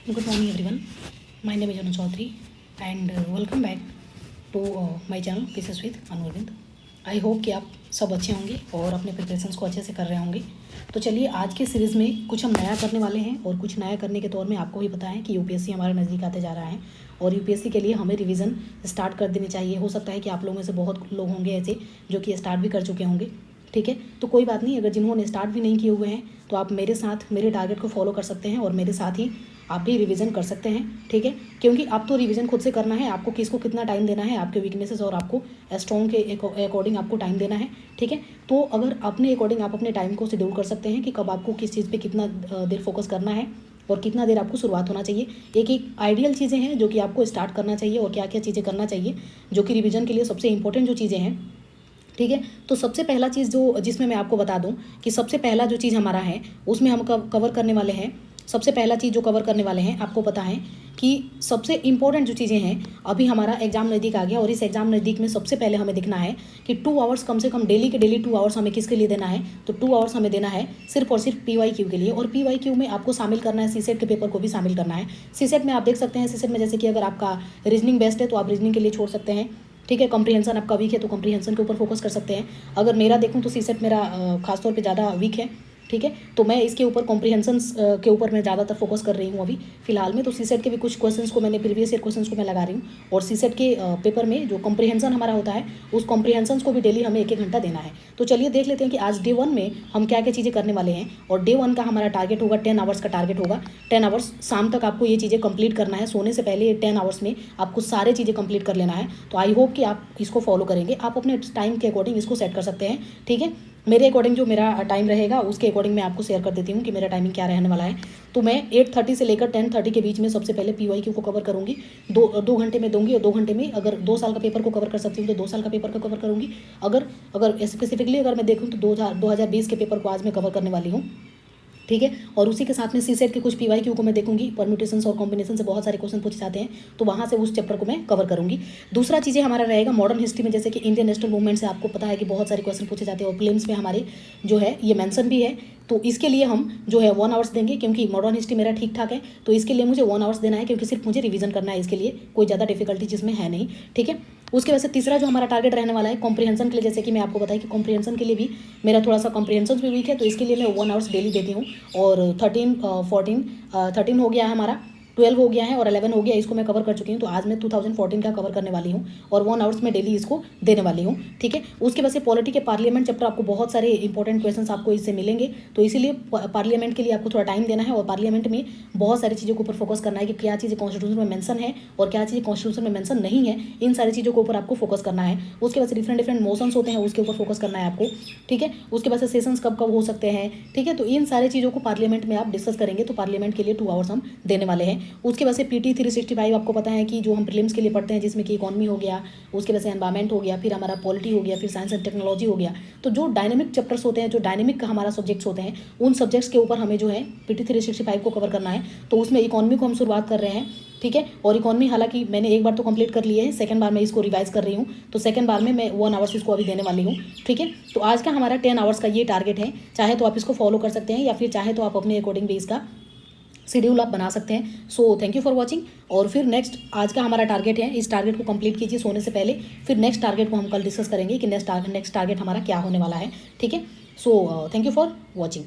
Good morning everyone. My name is Anu Chaudhary and welcome back to my channel Pieces with Anu Arvind. I hope कि आप सब अच्छे होंगे और अपने प्रिपरेशंस को अच्छे से कर रहे होंगे। तो चलिए आज के सीरीज़ में कुछ हम नया करने वाले हैं और कुछ नया करने के तौर में आपको भी पता है कि यूपीएससी हमारे नज़दीक आते जा रहा है और यूपीएससी के लिए हमें रिवीजन स्टार्ट कर देनी चाहिए। हो सकता है कि आप लोगों में से बहुत लोग होंगे ऐसे जो कि स्टार्ट भी कर चुके होंगे, ठीक है। तो कोई बात नहीं, अगर जिन्होंने स्टार्ट भी नहीं किए हुए हैं तो आप मेरे साथ मेरे टारगेट को फॉलो कर सकते हैं और मेरे साथ ही आप भी रिवीजन कर सकते हैं, ठीक है। क्योंकि आप तो रिवीजन खुद से करना है, आपको किसको कितना टाइम देना है, आपके वीकनेसेस और आपको स्ट्रॉन्ग के अकॉर्डिंग आपको टाइम देना है, ठीक है। तो अगर अपने अकॉर्डिंग आप अपने टाइम को शेड्यूल कर सकते हैं कि कब आपको किस चीज़ पे कितना देर फोकस करना है और कितना देर आपको शुरुआत होना चाहिए। एक एक आइडियल चीज़ें हैं जो कि आपको स्टार्ट करना चाहिए और क्या क्या चीज़ें करना चाहिए जो कि रिवीजन के लिए सबसे इंपॉर्टेंट जो चीज़ें हैं, ठीक है। तो सबसे पहला चीज़ जो जिसमें मैं आपको बता दूं कि सबसे पहला जो चीज़ हमारा है उसमें हम कवर करने वाले हैं। सबसे पहला चीज़ जो कवर करने वाले हैं, आपको पता है कि सबसे इंपॉर्टेंट जो चीज़ें हैं, अभी हमारा एग्जाम नज़दीक आ गया और इस एग्जाम नज़दीक में सबसे पहले हमें देखना है कि 2 आवर्स कम से कम डेली के डेली 2 आवर्स हमें किसके लिए देना है। तो 2 आवर्स हमें देना है सिर्फ और सिर्फ PYQ के लिए, और PYQ में आपको शामिल करना है सीसेट के पेपर को भी शामिल करना है। सीसेट में आप देख सकते हैं, सीसेट में जैसे कि अगर आपका रीजनिंग बेस्ट है तो आप रीजनिंग के लिए छोड़ सकते हैं, ठीक है। कॉम्प्रिहेंशन आपका वीक है तो कॉम्प्रिहेंशन के ऊपर फोकस कर सकते हैं। अगर मेरा देखूं तो सीसेट मेरा खासतौर पे ज़्यादा वीक है, ठीक है। तो मैं इसके ऊपर कॉम्प्रिहेंशंस के ऊपर मैं ज़्यादातर फोकस कर रही हूँ अभी फिलहाल में। तो सीसेट के भी कुछ क्वेश्चंस को मैंने प्रीवियस ईयर क्वेश्चंस को मैं लगा रही हूँ और सीसेट के पेपर में जो कॉम्प्रिहेंशन हमारा होता है उस कॉम्प्रिहेंशंस को भी डेली हमें 1-1 घंटा देना है। तो चलिए देख लेते हैं कि आज डे 1 में हम क्या क्या चीज़ें करने वाले हैं। और डे 1 का हमारा टारगेट होगा 10 आवर्स का टारगेट होगा। 10 आवर्स शाम तक आपको ये चीज़ें कंप्लीट करना है, सोने से पहले 10 आवर्स में आपको सारी चीज़ें कंप्लीट कर लेना है। तो आई होप कि आप इसको फॉलो करेंगे, आप अपने टाइम के अकॉर्डिंग इसको सेट कर सकते हैं, ठीक है। मेरे अकॉर्डिंग जो मेरा टाइम रहेगा उसके अकॉर्डिंग मैं आपको शेयर कर देती हूँ कि मेरा टाइमिंग क्या रहने वाला है। तो मैं 8:30 से लेकर 10:30 के बीच में सबसे पहले PYQ को कवर करूँगी। 2 घंटे में दूंगी और 2 घंटे में अगर 2 साल का पेपर को कवर कर सकती हूँ तो 2 साल का पेपर को कवर करूँगी। अगर स्पेसिफिकली अगर मैं देखूँ तो 2020 के पेपर को आज मैं कवर करने वाली हूँ, ठीक है। और उसी के साथ में सीसेट के कुछ PYQ को मैं देखूंगी। परम्यूटेशंस और कॉम्बिनेशन से बहुत सारे क्वेश्चन पूछे जाते हैं तो वहाँ से उस चैप्टर को मैं कवर करूंगी। दूसरा चीज़ें हमारा रहेगा मॉडर्न हिस्ट्री में, जैसे कि इंडियन नेशनल मूवमेंट से आपको पता है कि बहुत सारे क्वेश्चन पूछे जाते हैं और प्रीलिम्स में हमारे जो है ये मेंशन भी है। तो इसके लिए हम जो है 1 आवर्स देंगे क्योंकि मॉडर्न हिस्ट्री मेरा ठीक ठाक है, तो इसके लिए मुझे 1 आवर्स देना है क्योंकि सिर्फ मुझे रिवीजन करना है, इसके लिए कोई ज़्यादा डिफिकल्टी जिसमें है नहीं, ठीक है। उसके वजह से तीसरा जो हमारा टारगेट रहने वाला है कॉम्प्रिहेंशन के लिए, जैसे कि मैं आपको बताया कि कॉम्प्रिहेंशन के लिए भी मेरा थोड़ा सा कॉम्प्रिहेंशन भी वीक है, तो इसके लिए मैं 1 आवर्स डेली देती हूँ। और 13 हो गया है हमारा, 12 हो गया है और 11 हो गया, इसको मैं कवर कर चुकी हूँ। तो आज मैं 2014 का कवर करने वाली हूँ और 1 आवर्स में डेली इसको देने वाली हूँ, ठीक है। उसके वजह से पॉलिटी के पार्लियामेंट चैप्टर आपको बहुत सारे इंपॉर्टेंट क्वेश्चंस आपको इससे मिलेंगे, तो इसीलिए पार्लियामेंट के लिए आपको थोड़ा टाइम देना है और पार्लियामेंट में बहुत सारी चीज़ों के ऊपर फोकस करना है कि क्या चीज़ें कॉन्स्टिट्यूशन में मेंशन है और क्या चीज़ें कॉन्स्टिट्यूशन में मेंशन नहीं है, इन सारी चीज़ों के ऊपर आपको फोकस करना है। उसके बाद से डिफरेंट मोशंस होते हैं उसके ऊपर फोकस करना है आपको, ठीक है। उसके बाद से सेशंस कब कब हो सकते हैं, ठीक है। तो इन सारी चीज़ों को पार्लियामेंट में आप डिस्कस करेंगे, तो पार्लियामेंट के लिए 2 आवर्स हम देने वाले हैं। उसके बाद से PT 365 आपको पता है कि जो हम प्रीलिम्स के लिए पढ़ते हैं, जिसमें कि इकोनॉमी हो गया, उसके वजह से एनवायरमेंट हो गया, फिर हमारा पॉलिटी हो गया, फिर साइंस एंड टेक्नोलॉजी हो गया। तो जो डायनेमिक चैप्टर्स होते हैं, जो डायनेमिक हमारा सब्जेक्ट्स होते हैं, उन सब्जेक्ट्स के ऊपर हमें जो है PT 365 को कवर करना है। तो उसमें इकोनॉमी को हम शुरुआत कर रहे हैं, ठीक है। और इकोनॉमी हालांकि मैंने एक बार तो कंप्लीट कर लिया है, सेकंड बार मैं इसको रिवाइज कर रही हूँ, तो सेकंड बार में मैं 1 आवर्स इसको अभी देने वाली हूँ, ठीक है। तो आज का हमारा 10 आवर्स का ये टारगेट है, चाहे तो आप इसको फॉलो कर सकते हैं या फिर चाहे तो आप अपने अकॉर्डिंग भी इसका शेड्यूल आप बना सकते हैं। So thank you for watching. और फिर नेक्स्ट आज का हमारा टारगेट है, इस टारगेट को कंप्लीट कीजिए सोने से पहले, फिर नेक्स्ट टारगेट को हम कल डिस्कस करेंगे कि नेक्स्ट टारगेट हमारा क्या होने वाला है, ठीक है। So thank you for watching.